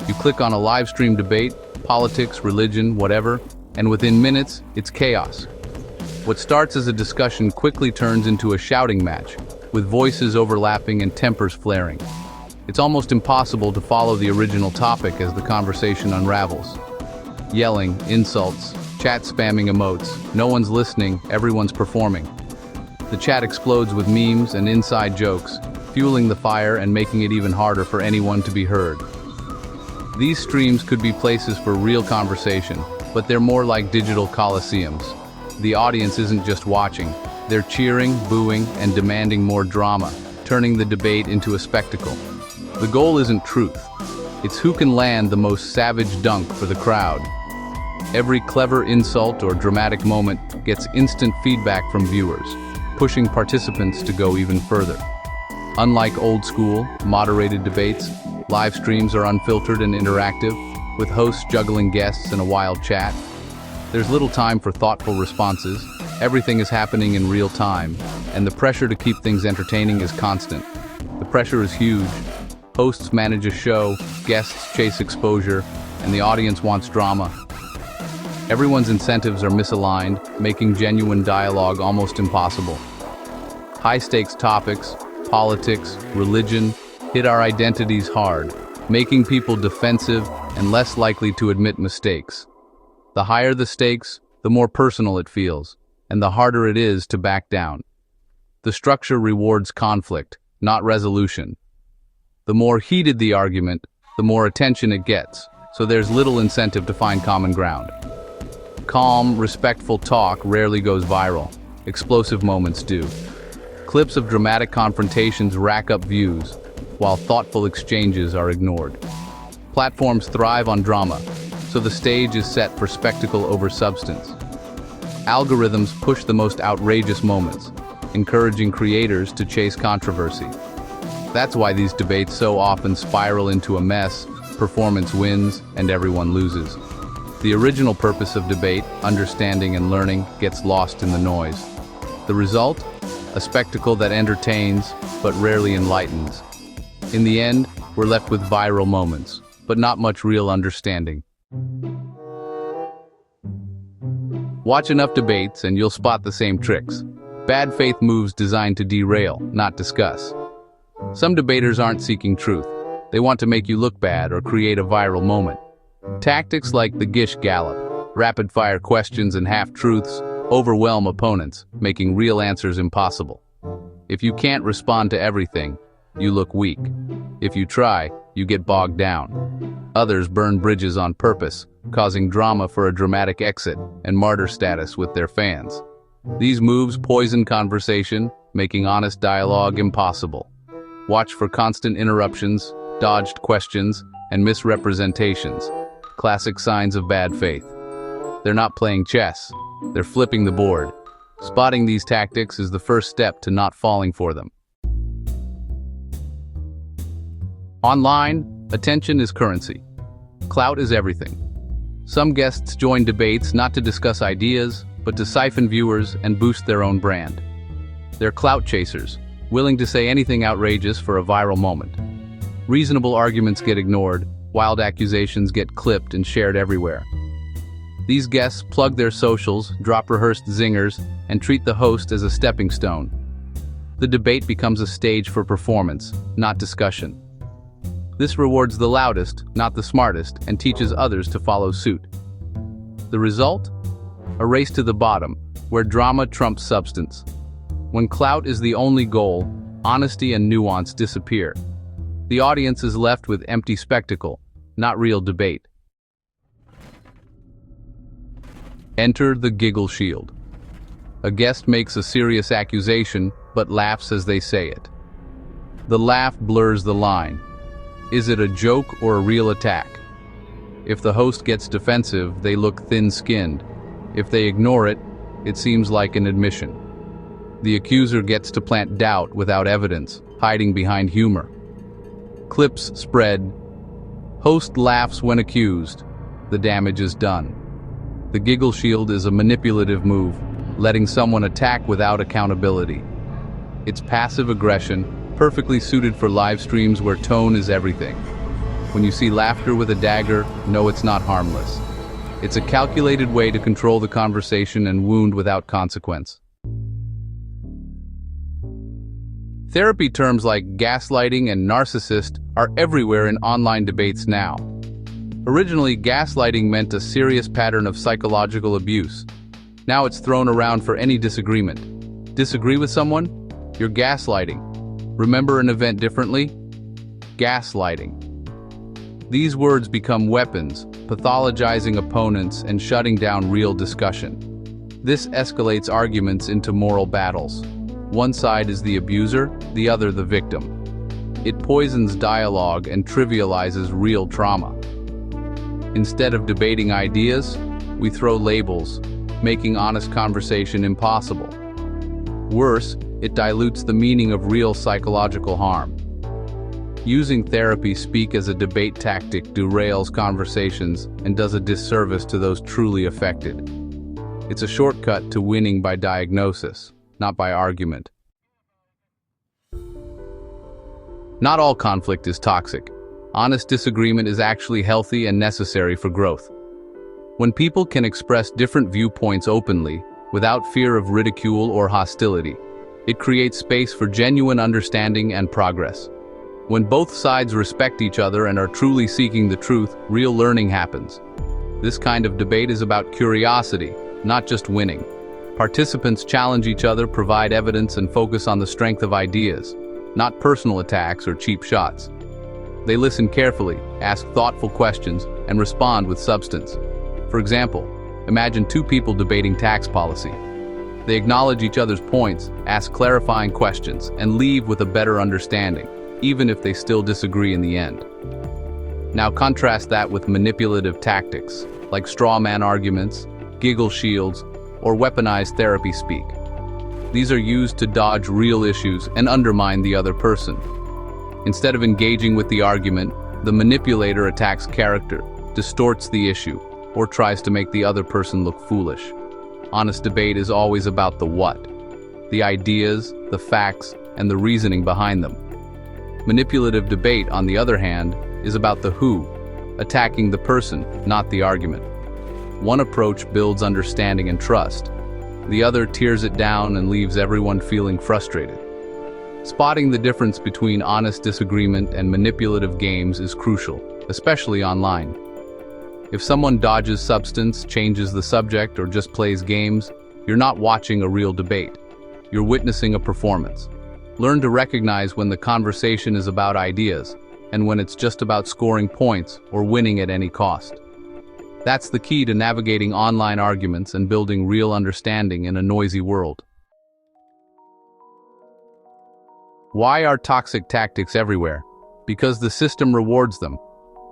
You click on a live stream debate, politics, religion, whatever, and within minutes, it's chaos. What starts as a discussion quickly turns into a shouting match, with voices overlapping and tempers flaring. It's almost impossible to follow the original topic as the conversation unravels. Yelling, insults, chat spamming emotes, no one's listening, everyone's performing. The chat explodes with memes and inside jokes, fueling the fire and making it even harder for anyone to be heard. These streams could be places for real conversation, but they're more like digital coliseums. The audience isn't just watching, they're cheering, booing, and demanding more drama, turning the debate into a spectacle. The goal isn't truth, it's who can land the most savage dunk for the crowd. Every clever insult or dramatic moment gets instant feedback from viewers, pushing participants to go even further. Unlike old-school, moderated debates, live streams are unfiltered and interactive, with hosts juggling guests in a wild chat. There's little time for thoughtful responses, everything is happening in real time, and the pressure to keep things entertaining is constant. The pressure is huge. Hosts manage a show, guests chase exposure, and the audience wants drama. Everyone's incentives are misaligned, making genuine dialogue almost impossible. High-stakes topics, politics, religion, hit our identities hard, making people defensive and less likely to admit mistakes. The higher the stakes, the more personal it feels, and the harder it is to back down. The structure rewards conflict, not resolution. The more heated the argument, the more attention it gets, so there's little incentive to find common ground. Calm, respectful talk rarely goes viral. Explosive moments do. Clips of dramatic confrontations rack up views, while thoughtful exchanges are ignored. Platforms thrive on drama, so the stage is set for spectacle over substance. Algorithms push the most outrageous moments, encouraging creators to chase controversy. That's why these debates so often spiral into a mess, performance wins, and everyone loses. The original purpose of debate, understanding and learning, gets lost in the noise. The result? A spectacle that entertains, but rarely enlightens. In the end, we're left with viral moments, but not much real understanding. Watch enough debates and you'll spot the same tricks. Bad faith moves designed to derail, not discuss. Some debaters aren't seeking truth. They want to make you look bad or create a viral moment. Tactics like the Gish Gallop, rapid-fire questions and half-truths, overwhelm opponents, making real answers impossible. If you can't respond to everything, you look weak. If you try, you get bogged down. Others burn bridges on purpose, causing drama for a dramatic exit and martyr status with their fans. These moves poison conversation, making honest dialogue impossible. Watch for constant interruptions, dodged questions, and misrepresentations. Classic signs of bad faith. They're not playing chess, they're flipping the board. Spotting these tactics is the first step to not falling for them. Online, attention is currency. Clout is everything. Some guests join debates not to discuss ideas, but to siphon viewers and boost their own brand. They're clout chasers, willing to say anything outrageous for a viral moment. Reasonable arguments get ignored, wild accusations get clipped and shared everywhere. These guests plug their socials, drop rehearsed zingers, and treat the host as a stepping stone. The debate becomes a stage for performance, not discussion. This rewards the loudest, not the smartest, and teaches others to follow suit. The result? A race to the bottom, where drama trumps substance. When clout is the only goal, honesty and nuance disappear. The audience is left with empty spectacle, not real debate. Enter the giggle shield. A guest makes a serious accusation, but laughs as they say it. The laugh blurs the line. Is it a joke or a real attack? If the host gets defensive, they look thin-skinned. If they ignore it, it seems like an admission. The accuser gets to plant doubt without evidence, hiding behind humor. Clips spread. Host laughs when accused. The damage is done. The giggle shield is a manipulative move, letting someone attack without accountability. It's passive aggression, perfectly suited for live streams where tone is everything. When you see laughter with a dagger, know it's not harmless. It's a calculated way to control the conversation and wound without consequence. Therapy terms like gaslighting and narcissist are everywhere in online debates now. Originally, gaslighting meant a serious pattern of psychological abuse. Now it's thrown around for any disagreement. Disagree with someone? You're gaslighting. Remember an event differently? Gaslighting. These words become weapons, pathologizing opponents and shutting down real discussion. This escalates arguments into moral battles. One side is the abuser, the other the victim. It poisons dialogue and trivializes real trauma. Instead of debating ideas, we throw labels, making honest conversation impossible. Worse, it dilutes the meaning of real psychological harm. Using therapy speak as a debate tactic derails conversations and does a disservice to those truly affected. It's a shortcut to winning by diagnosis, not by argument. Not all conflict is toxic. Honest disagreement is actually healthy and necessary for growth. When people can express different viewpoints openly, without fear of ridicule or hostility, it creates space for genuine understanding and progress. When both sides respect each other and are truly seeking the truth, real learning happens. This kind of debate is about curiosity, not just winning. Participants challenge each other, provide evidence, and focus on the strength of ideas, not personal attacks or cheap shots. They listen carefully, ask thoughtful questions, and respond with substance. For example, imagine two people debating tax policy. They acknowledge each other's points, ask clarifying questions, and leave with a better understanding, even if they still disagree in the end. Now contrast that with manipulative tactics, like straw man arguments, giggle shields, or weaponized therapy speak. These are used to dodge real issues and undermine the other person. Instead of engaging with the argument, the manipulator attacks character, distorts the issue, or tries to make the other person look foolish. Honest debate is always about the what, the ideas, the facts, and the reasoning behind them. Manipulative debate, on the other hand, is about the who, attacking the person, not the argument. One approach builds understanding and trust. The other tears it down and leaves everyone feeling frustrated. Spotting the difference between honest disagreement and manipulative games is crucial, especially online. If someone dodges substance, changes the subject, or just plays games, you're not watching a real debate. You're witnessing a performance. Learn to recognize when the conversation is about ideas, and when it's just about scoring points or winning at any cost. That's the key to navigating online arguments and building real understanding in a noisy world. Why are toxic tactics everywhere? Because the system rewards them.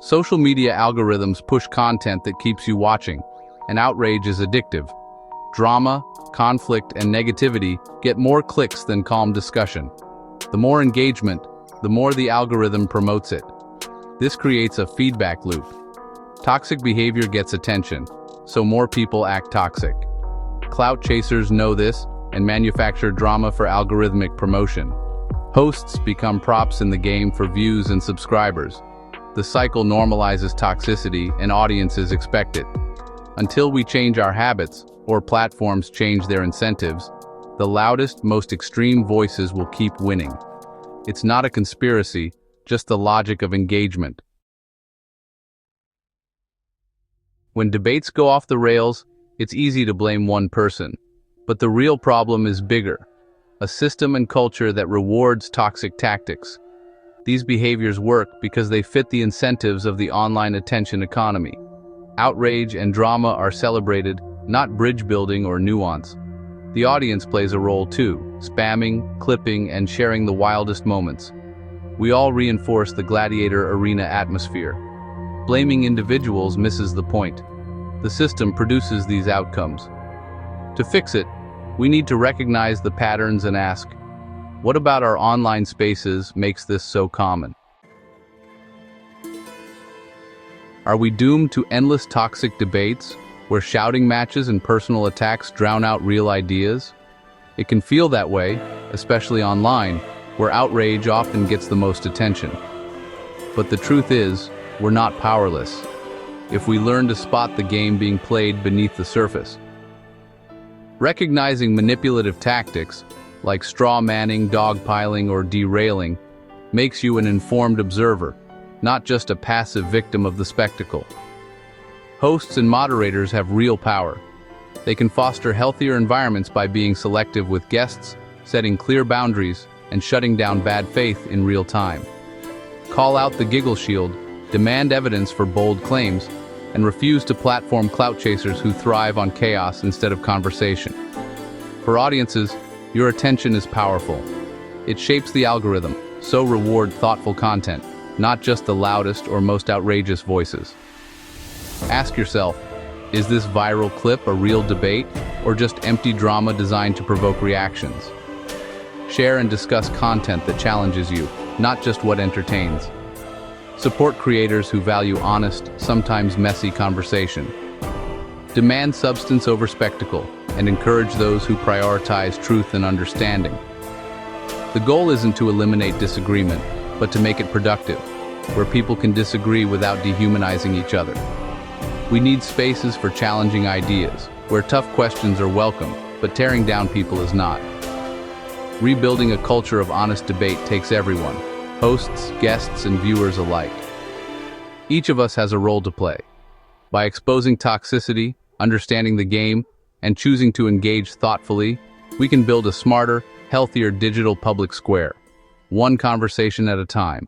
Social media algorithms push content that keeps you watching, and outrage is addictive. Drama, conflict, and negativity get more clicks than calm discussion. The more engagement, the more the algorithm promotes it. This creates a feedback loop. Toxic behavior gets attention, so more people act toxic. Clout chasers know this and manufacture drama for algorithmic promotion. Hosts become props in the game for views and subscribers. The cycle normalizes toxicity and audiences expect it. Until we change our habits, or platforms change their incentives, the loudest, most extreme voices will keep winning. It's not a conspiracy, just the logic of engagement. When debates go off the rails, it's easy to blame one person. But the real problem is bigger. A system and culture that rewards toxic tactics. These behaviors work because they fit the incentives of the online attention economy. Outrage and drama are celebrated, not bridge building or nuance. The audience plays a role too, spamming, clipping, and sharing the wildest moments. We all reinforce the gladiator arena atmosphere. Blaming individuals misses the point. The system produces these outcomes. To fix it, we need to recognize the patterns and ask, what about our online spaces makes this so common? Are we doomed to endless toxic debates, where shouting matches and personal attacks drown out real ideas? It can feel that way, especially online, where outrage often gets the most attention. But the truth is, we're not powerless if we learn to spot the game being played beneath the surface. Recognizing manipulative tactics, like straw manning, dogpiling, or derailing, makes you an informed observer, not just a passive victim of the spectacle. Hosts and moderators have real power. They can foster healthier environments by being selective with guests, setting clear boundaries, and shutting down bad faith in real time. Call out the giggle shield, demand evidence for bold claims, and refuse to platform clout chasers who thrive on chaos instead of conversation. For audiences, your attention is powerful. It shapes the algorithm, so reward thoughtful content, not just the loudest or most outrageous voices. Ask yourself, is this viral clip a real debate, or just empty drama designed to provoke reactions? Share and discuss content that challenges you, not just what entertains. Support creators who value honest, sometimes messy conversation. Demand substance over spectacle, and encourage those who prioritize truth and understanding. The goal isn't to eliminate disagreement, but to make it productive, where people can disagree without dehumanizing each other. We need spaces for challenging ideas, where tough questions are welcome, but tearing down people is not. Rebuilding a culture of honest debate takes everyone, hosts, guests, and viewers alike. Each of us has a role to play. By exposing toxicity, understanding the game, and choosing to engage thoughtfully, we can build a smarter, healthier digital public square, one conversation at a time.